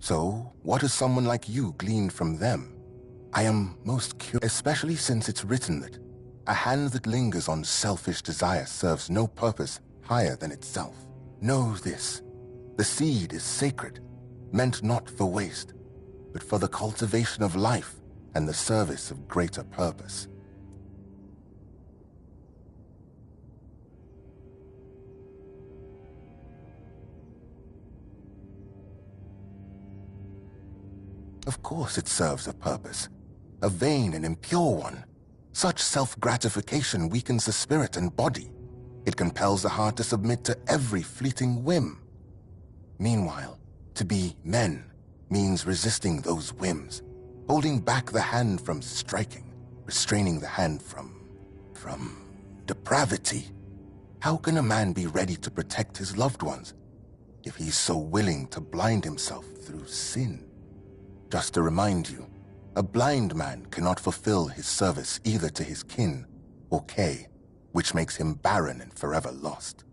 So, what has someone like you gleaned from them? I am most curious, especially since it's written that a hand that lingers on selfish desire serves no purpose higher than itself. Know this, the seed is sacred, meant not for waste, but for the cultivation of life and the service of greater purpose. Of course it serves a purpose, a vain and impure one. Such self-gratification weakens the spirit and body. It compels the heart to submit to every fleeting whim. Meanwhile, to be men means resisting those whims, holding back the hand from striking, restraining the hand from depravity. How can a man be ready to protect his loved ones if he's so willing to blind himself through sin? Just to remind you, a blind man cannot fulfill his service either to his kin or Kay, which makes him barren and forever lost.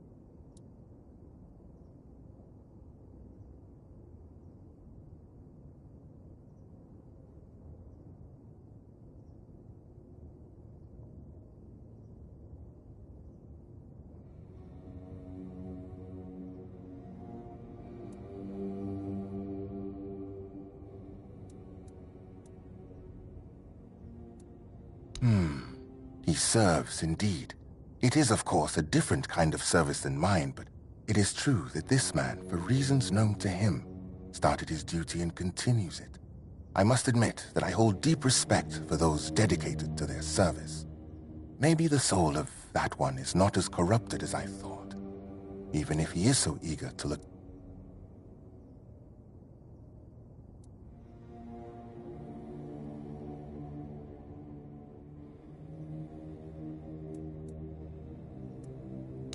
He serves, indeed. It is, of course, a different kind of service than mine, but it is true that this man, for reasons known to him, started his duty and continues it. I must admit that I hold deep respect for those dedicated to their service. Maybe the soul of that one is not as corrupted as I thought, even if he is so eager to look.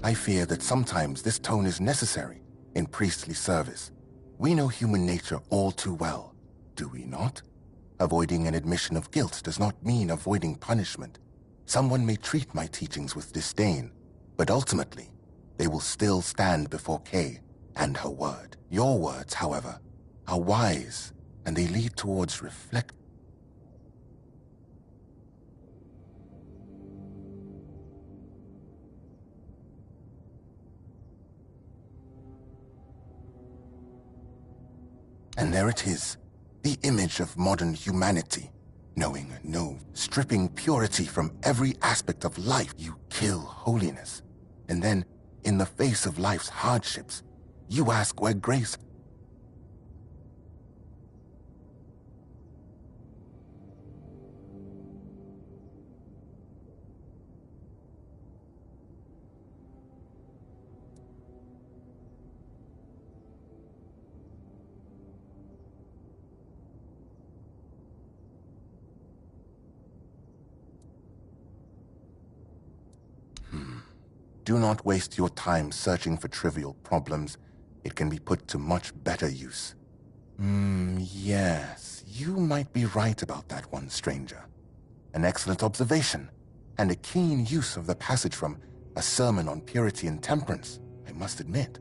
I fear that sometimes this tone is necessary in priestly service. We know human nature all too well, do we not? Avoiding an admission of guilt does not mean avoiding punishment. Someone may treat my teachings with disdain, but ultimately, they will still stand before Kay and her word. Your words, however, are wise, and they lead towards reflect. And there it is, the image of modern humanity. Knowing no, stripping purity from every aspect of life, you kill holiness. And then, in the face of life's hardships, you ask where grace. Do not waste your time searching for trivial problems. It can be put to much better use. Yes, you might be right about that one, stranger. An excellent observation, and a keen use of the passage from A Sermon on Purity and Temperance, I must admit.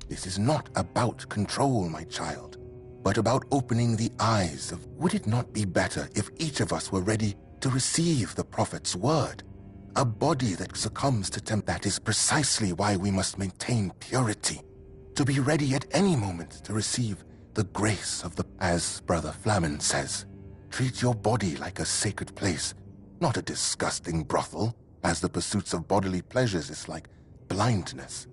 This is not about control, my child, but about opening the eyes of, would it not be better if each of us were ready to receive the prophet's word? A body that succumbs to tempt, that is precisely why we must maintain purity, to be ready at any moment to receive the grace of the, as Brother Flamen says, treat your body like a sacred place, not a disgusting brothel, as the pursuits of bodily pleasures is like blindness.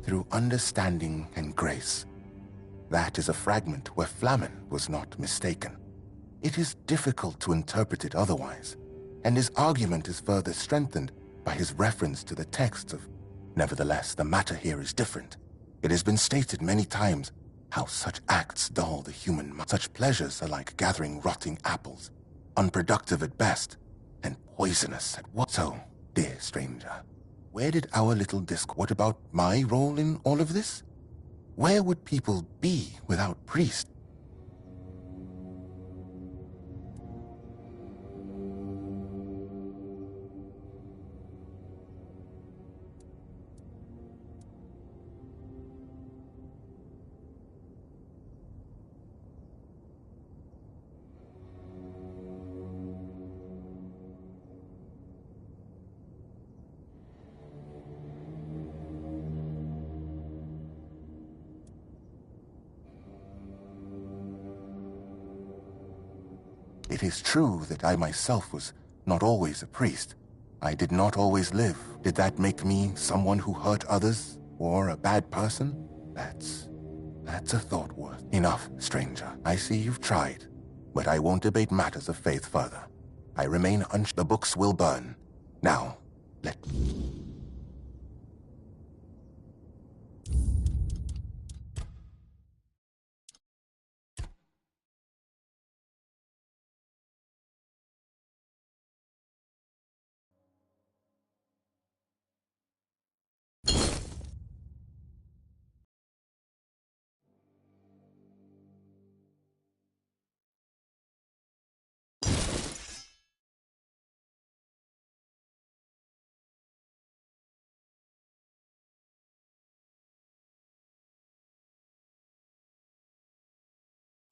Through understanding and grace. That is a fragment where Flamen was not mistaken. It is difficult to interpret it otherwise, and his argument is further strengthened by his reference to the texts of. Nevertheless, the matter here is different. It has been stated many times how such acts dull the human mind. Such pleasures are like gathering rotting apples, unproductive at best, and poisonous at what. So, dear stranger, where did our little what about my role in all of this? Where would people be without priests? It is true that I myself was not always a priest. I did not always live. Did that make me someone who hurt others or a bad person? That's a thought worth. Enough, stranger. I see you've tried, but I won't debate matters of faith further. I remain the books will burn. Now, let...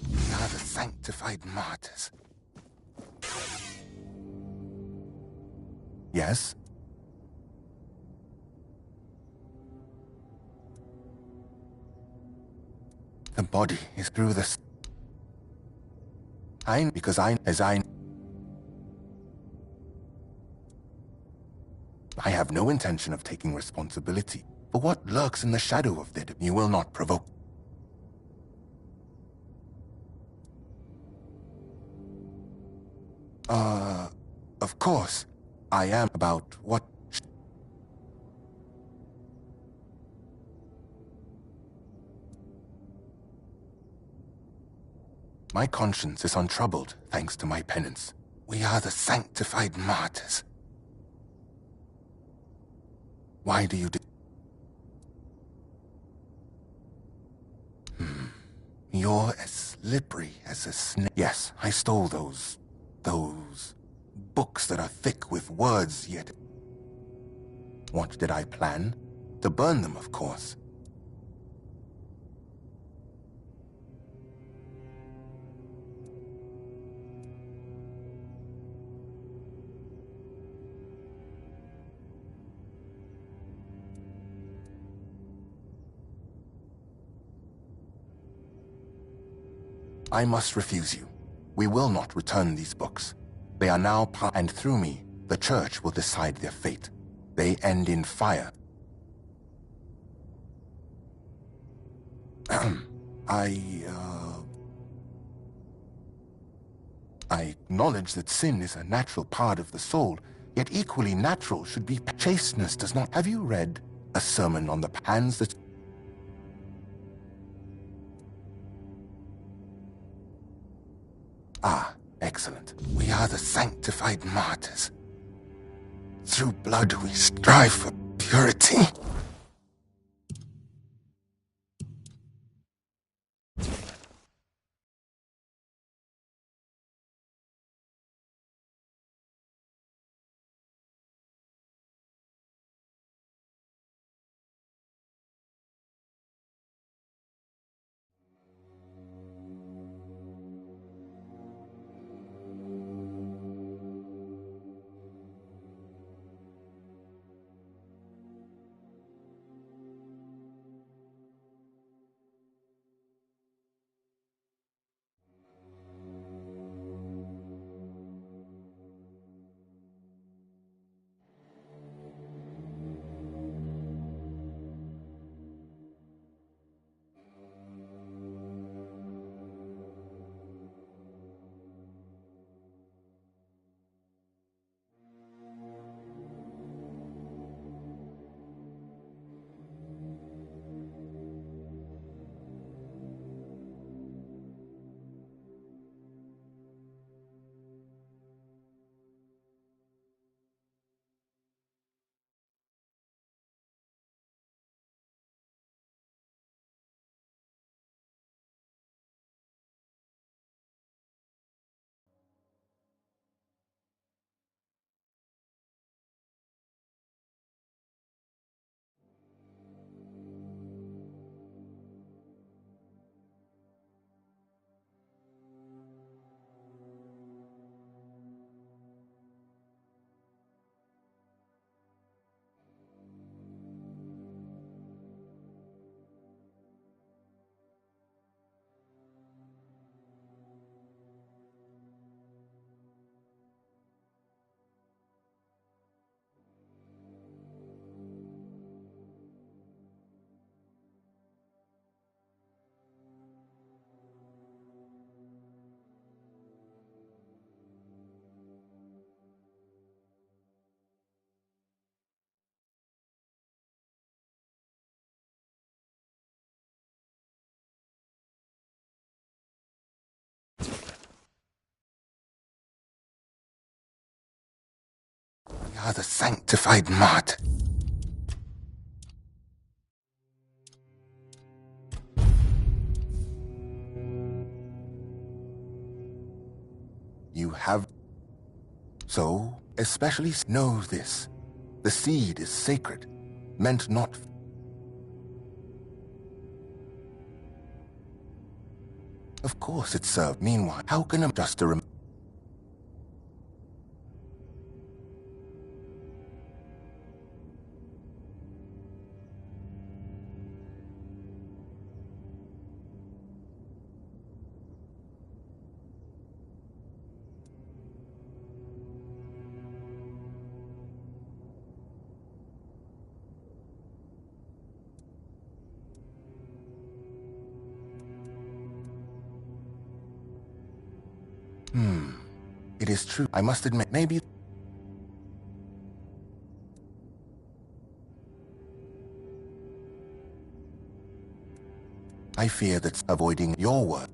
We are the sanctified martyrs. Yes? The body is through the... because I have no intention of taking responsibility for what lurks in the shadow of it. You will not provoke. Of course, I am about what... My conscience is untroubled, thanks to my penance. We are the sanctified martyrs. Why do you do... You're as slippery as a snake. Yes, I stole those books that are thick with words, yet... What did I plan? To burn them, of course. I must refuse you. We will not return these books. They are now and through me, the Church will decide their fate. They end in fire. I acknowledge that sin is a natural part of the soul, yet equally natural should be chasteness does not... Have you read a sermon on the hands that... Ah, excellent. We are the sanctified martyrs. Through blood we strive for purity. are the sanctified mud. You have... So, especially know this. The seed is sacred, meant not... Of course it served. Meanwhile, how can a just a... It is true. I must admit, maybe... I fear that's avoiding your word.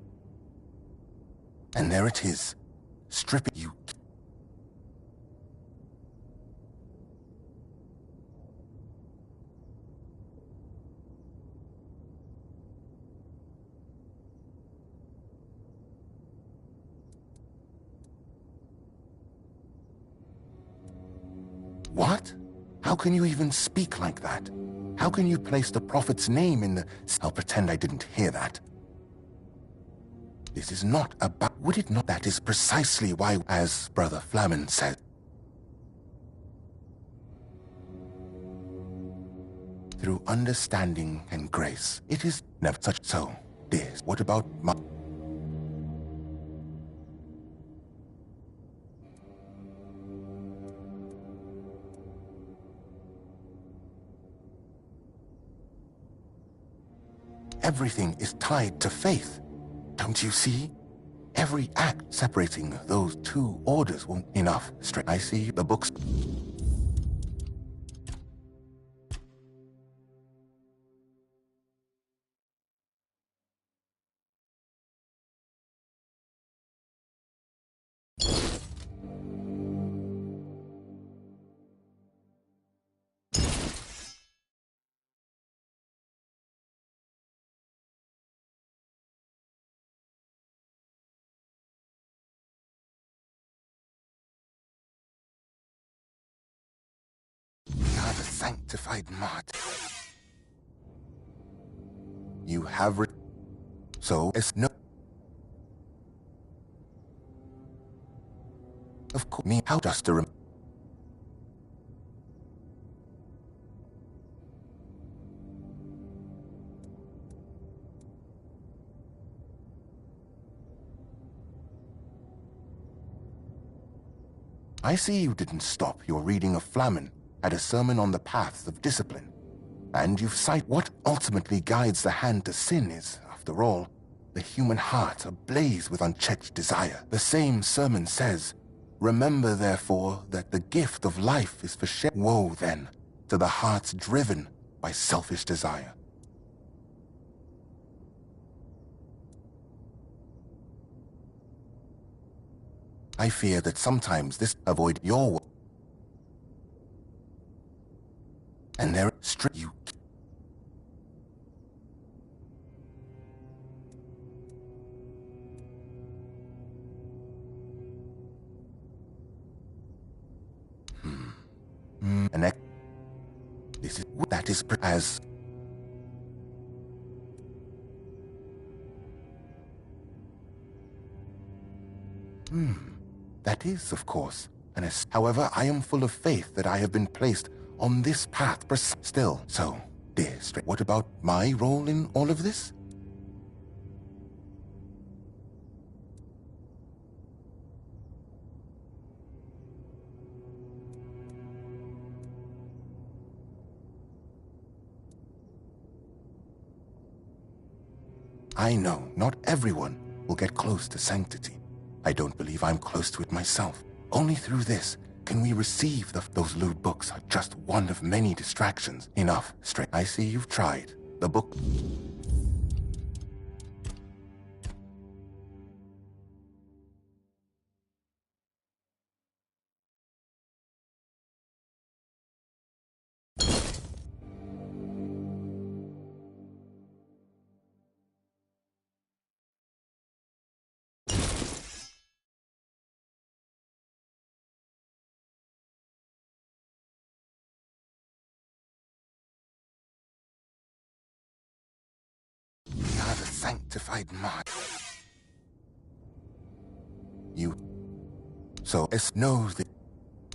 And there it is. Stripping you. What? How can you even speak like that? How can you place the prophet's name in the... I'll pretend I didn't hear that. This is not about... Would it not? That is precisely why, as Brother Flamen said, through understanding and grace, it is never such. So, this. What about my... Everything is tied to faith. Don't you see? Every act separating those two orders won't enough. Straight. I see the books. We are the sanctified mud. You have so as no. Of course, me how just to I see you didn't stop your reading of Flamen at a sermon on the paths of discipline. And you've cited what ultimately guides the hand to sin is, after all, the human heart ablaze with unchecked desire. The same sermon says, remember therefore that the gift of life is for share. Woe then to the hearts driven by selfish desire. I fear that sometimes this avoid your way. And there strip you. And this is that is as that is, of course, and however, I am full of faith that I have been placed on this path still. So, dear straight, what about my role in all of this? I know not everyone will get close to sanctity. I don't believe I'm close to it myself. Only through this can we receive those lewd books are just one of many distractions. Enough, straight. I see you've tried. The book... sanctified martyr. You. So as knows that,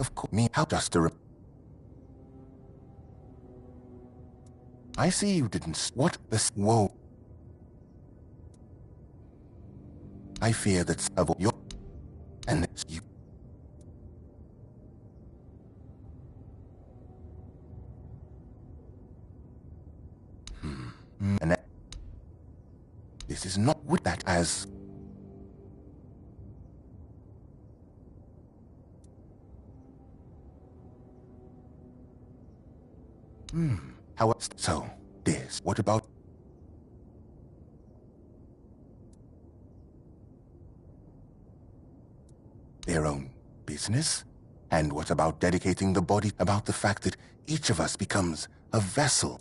of course, me helped us to. I see you didn't. What this? Whoa. I fear that's of your. And it's you. And this is not with that as. How so? This. What about their own business? And what about dedicating the body? About the fact that each of us becomes a vessel.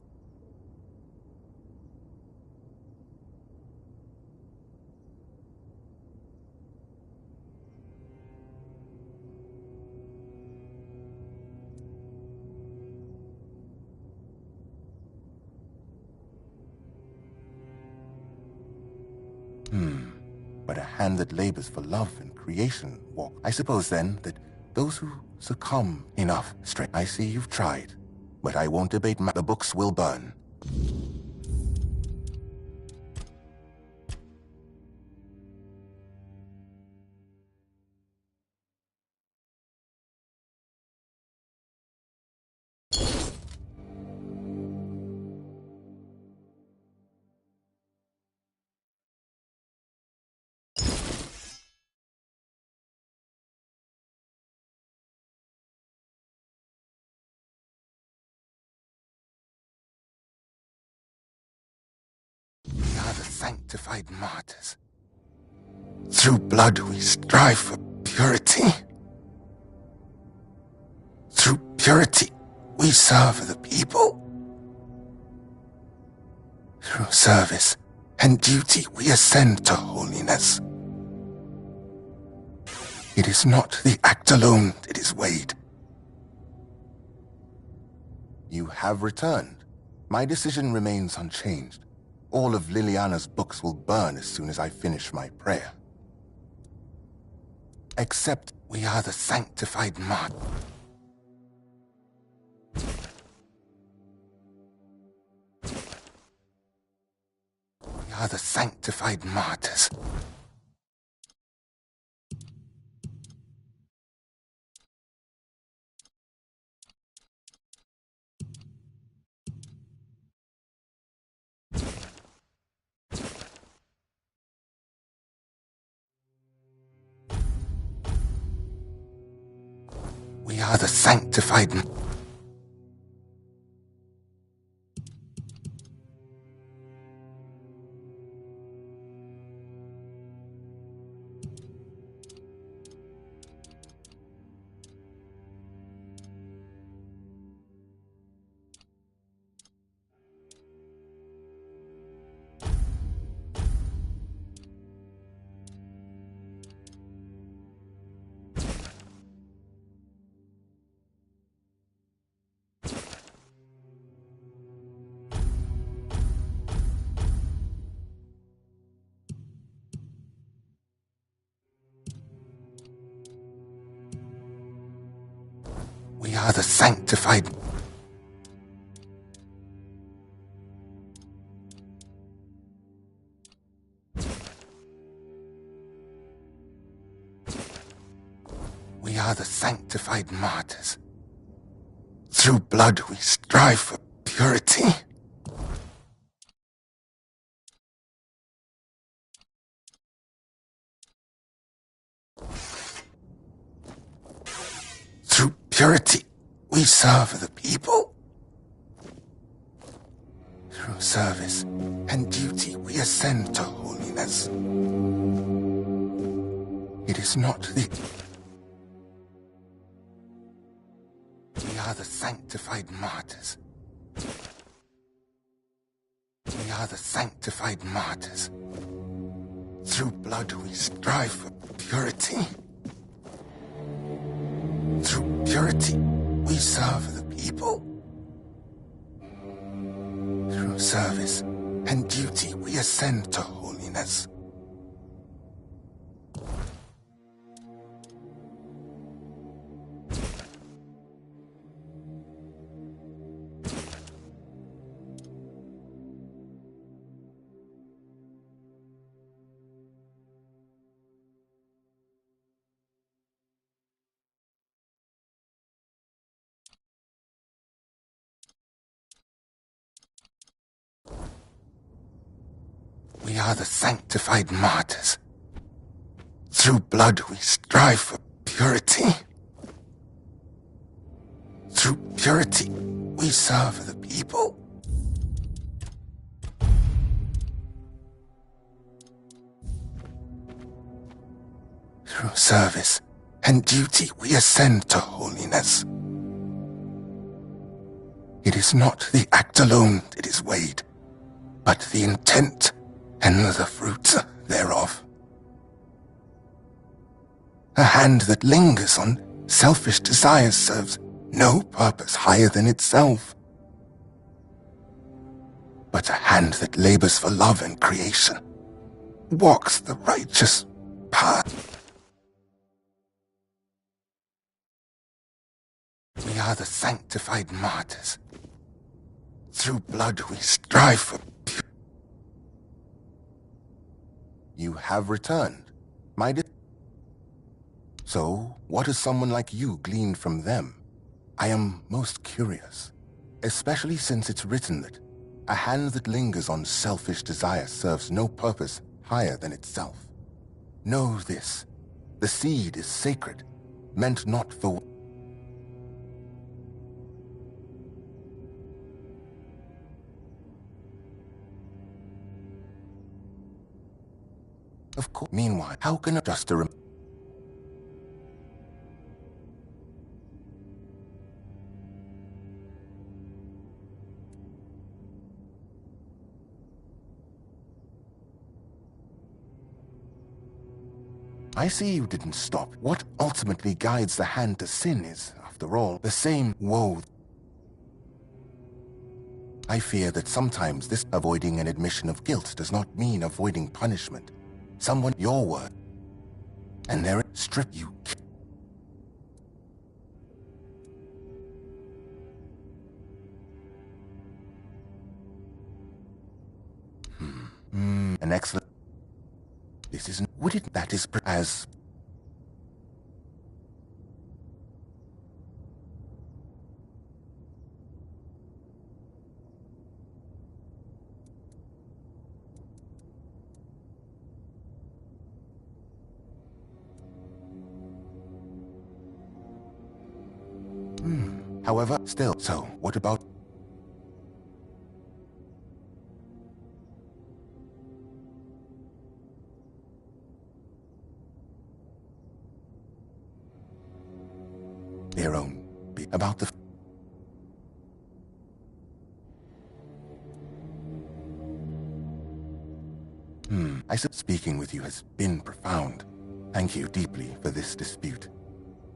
But a hand that labors for love and creation walk. I suppose then that those who succumb enough strength. I see you've tried, but I won't debate. The books will burn. The sanctified martyrs. Through blood we strive for purity. Through purity we serve the people. Through service and duty we ascend to holiness. It is not the act alone that is weighed. You have returned. My decision remains unchanged. All of Liliana's books will burn as soon as I finish my prayer. Except we are the sanctified martyrs. We are the sanctified martyrs. We are the sanctified. We are the sanctified. We are the sanctified martyrs. Through blood we strive for purity. Through purity we serve the people. Through service and duty we ascend to holiness. It is not the... We are the sanctified martyrs. We are the sanctified martyrs. Through blood we strive for purity. Through purity we serve the people. Through service and duty we ascend to holiness. holiness. We are the sanctified martyrs. Through blood we strive for purity. Through purity we serve the people. Through service and duty we ascend to holiness. It is not the act alone that is weighed, but the intent and the fruits thereof. A hand that lingers on selfish desires serves no purpose higher than itself. But a hand that labors for love and creation walks the righteous path. We are the sanctified martyrs. Through blood we strive for purity. You have returned, my dear. So, what has someone like you gleaned from them? I am most curious, especially since it's written that a hand that lingers on selfish desire serves no purpose higher than itself. Know this, the seed is sacred, meant not for... Of course. Meanwhile, how can a just a I see you didn't stop. What ultimately guides the hand to sin is, after all, the same woe. I fear that sometimes this avoiding an admission of guilt does not mean avoiding punishment. Someone your word, and there strip you. An excellent. This isn't. Would it? That is as. However, still, so, what about... their own... about the... I said speaking with you has been profound. Thank you deeply for this dispute.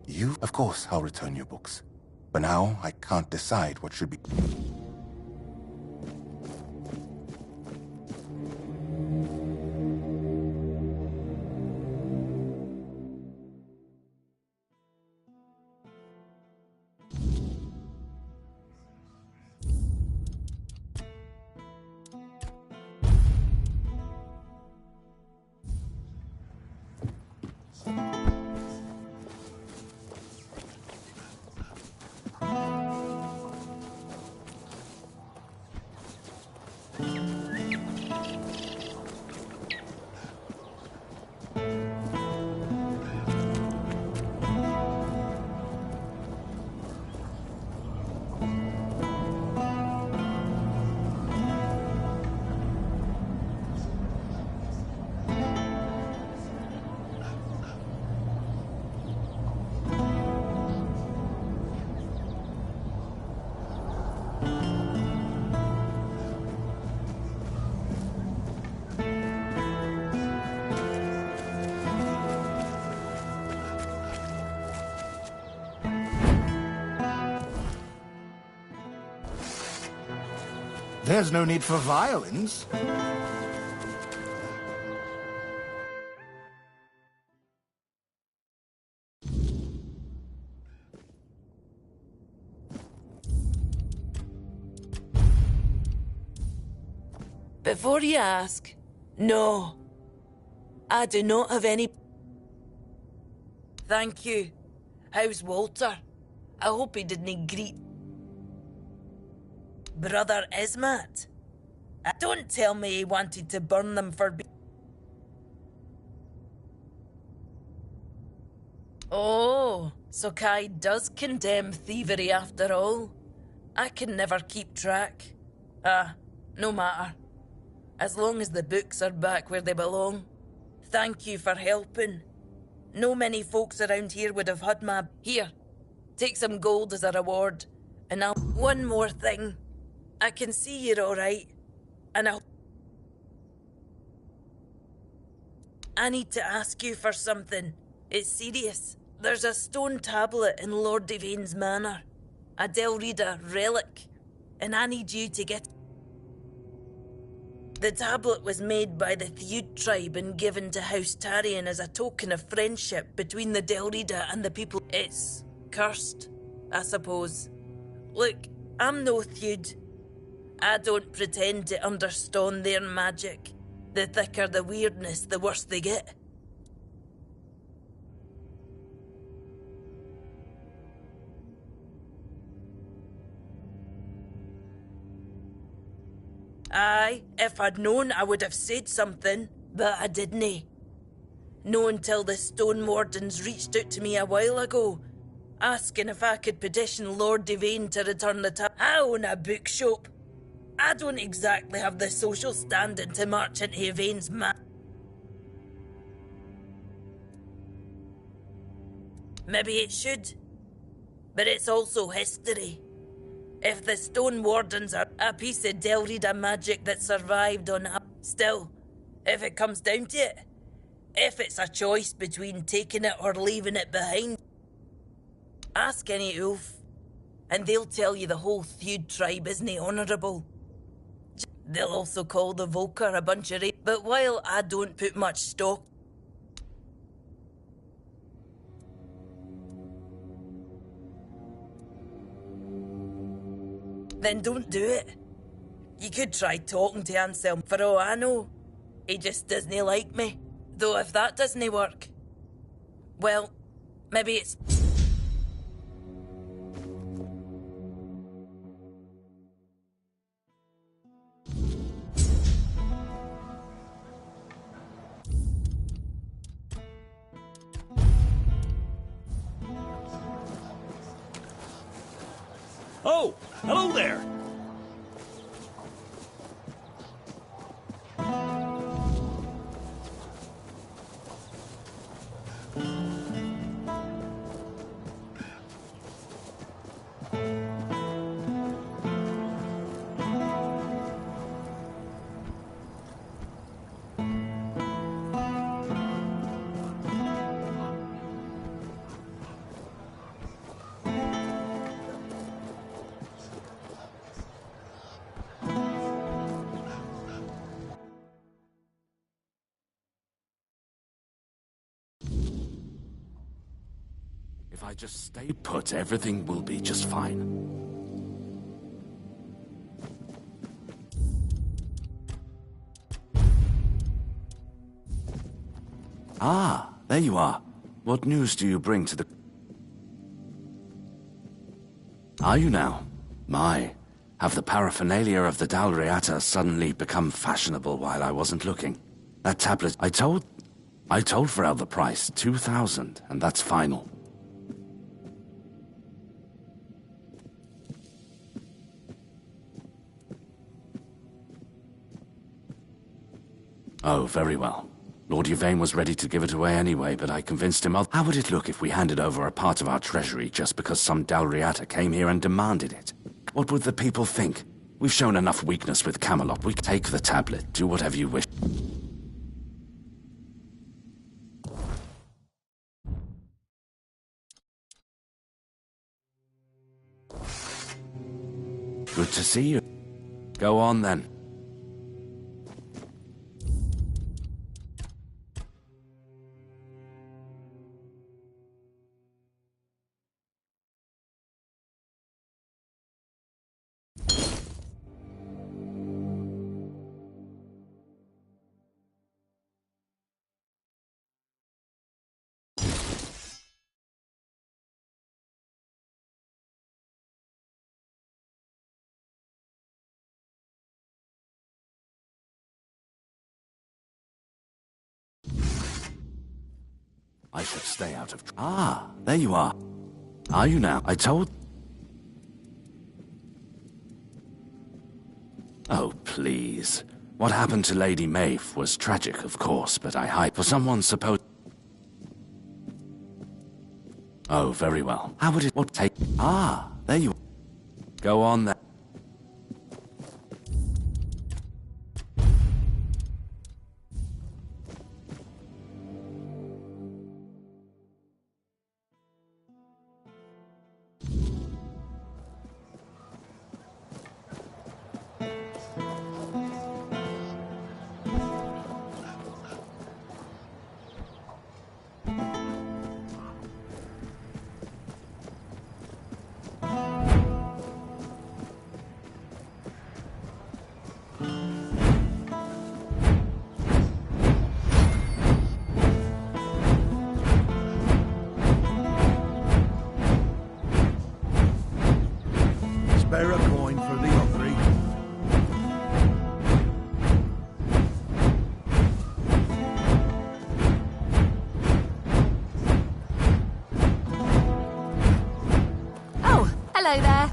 You, of course, I'll return your books. For now, I can't decide what should be... There's no need for violence. Before you ask, no. I do not have any... Thank you. How's Walter? I hope he didn't greet... Brother Ismat? Don't tell me he wanted to burn them for... Oh, so Kai does condemn thievery after all. I can never keep track. No matter. As long as the books are back where they belong. Thank you for helping. No many folks around here would have had my... Here, take some gold as a reward. And I'll... One more thing. I can see you're alright. And I need to ask you for something. It's serious. There's a stone tablet in Lord Devane's manor. A Delrida relic. And I need you to get... The tablet was made by the Theud tribe and given to House Tarion as a token of friendship between the Delrida and the people. It's cursed, I suppose. Look, I'm no Theud. I don't pretend to understand their magic. The thicker the weirdness, the worse they get. Aye, if I'd known I would have said something, but I didn't. No until the Stone Wardens reached out to me a while ago, asking if I could petition Lord Devane to return the tablet. I own a bookshop. I don't exactly have the social standing to march into Yvain's Maybe it should, but it's also history. If the Stone Wardens are a piece of Delrida magic that survived on... Still, if it comes down to it, if it's a choice between taking it or leaving it behind, ask any Ulf, and they'll tell you the whole Theud tribe isn't honourable. They'll also call the Volker a bunch of but while I don't put much stock... Then don't do it. You could try talking to Anselm. For all I know, he just doesn't like me. Though if that doesn't work, well, maybe it's... Oh, hello there. If I just stay put, everything will be just fine. Ah, there you are. What news do you bring to the... Are you now? My, have the paraphernalia of the Dalriata suddenly become fashionable while I wasn't looking? That tablet... I told Vrel the price, 2,000, and that's final. Oh, very well. Lord Yvain was ready to give it away anyway, but I convinced him of... How would it look if we handed over a part of our treasury just because some Dalriata came here and demanded it? What would the people think? We've shown enough weakness with Camelot. We take the tablet, do whatever you wish. Good to see you. Go on then. I should stay out of... Ah, there you are. Are you now? I told... Oh, please. What happened to Lady Maeve was tragic, of course, but I hype for someone supposed... Oh, very well. How would it... What take... Ah, there you... Go on then. Spare a coin for the hungry. Oh, hello there.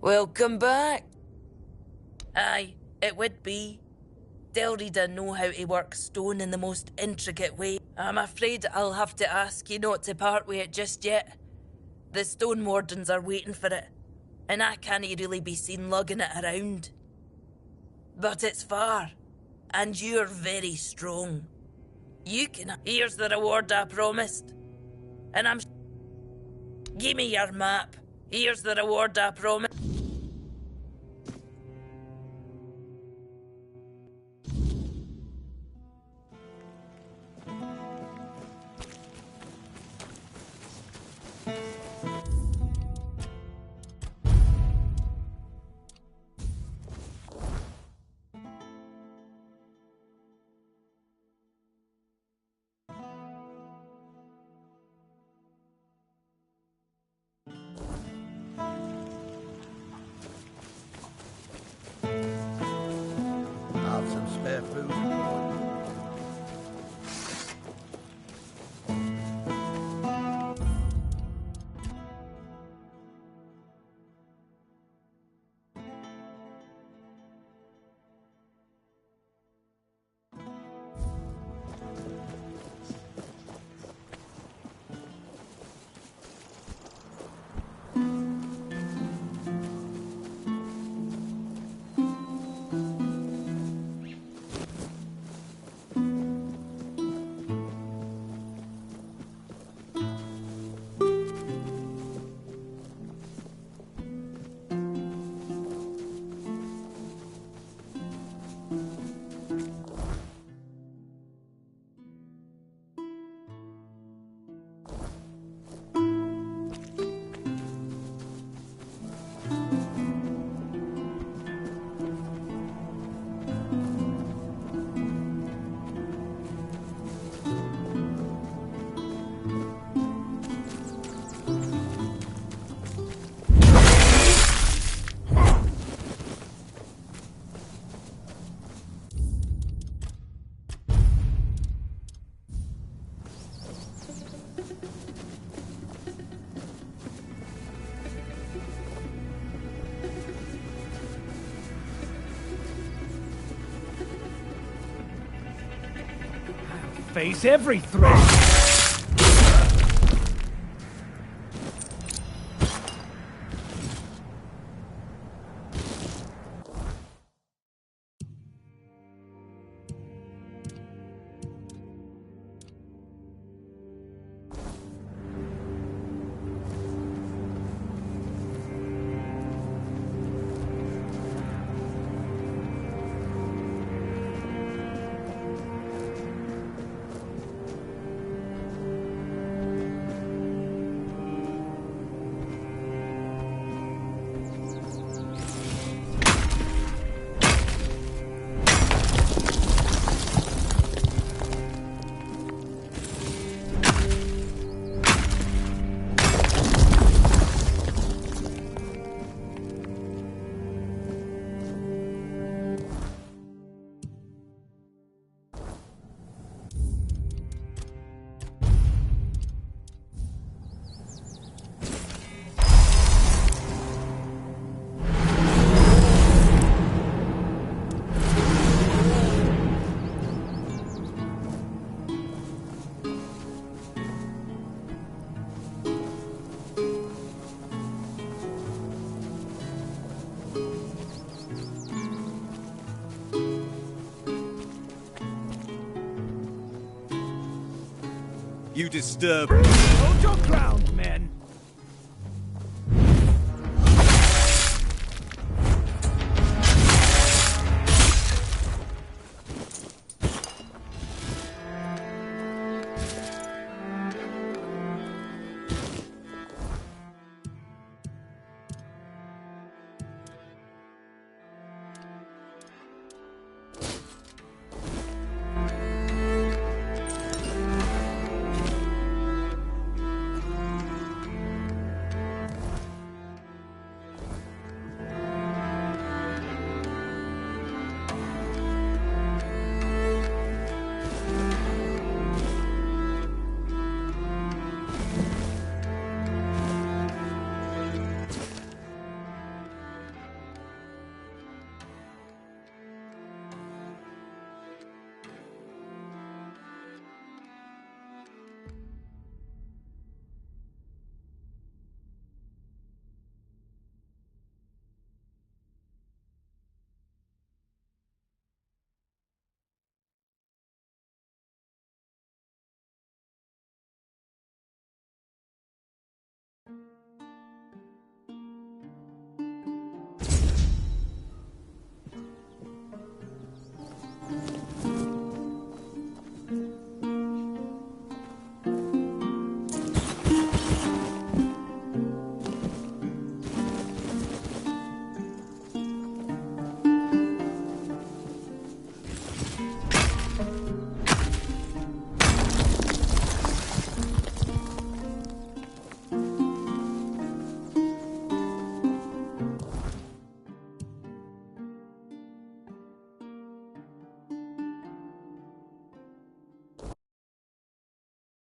Welcome back. Aye, it would be. Delrida know how to work stone in the most intricate way. I'm afraid I'll have to ask you not to part with it just yet. The stone wardens are waiting for it, and I can't really be seen lugging it around. But it's far, and you're very strong. You can... Here's the reward I promised. And I'm... Give me your map. Here's the reward I promised. Have some spare food. face every threat. You disturb. Hold your ground, men.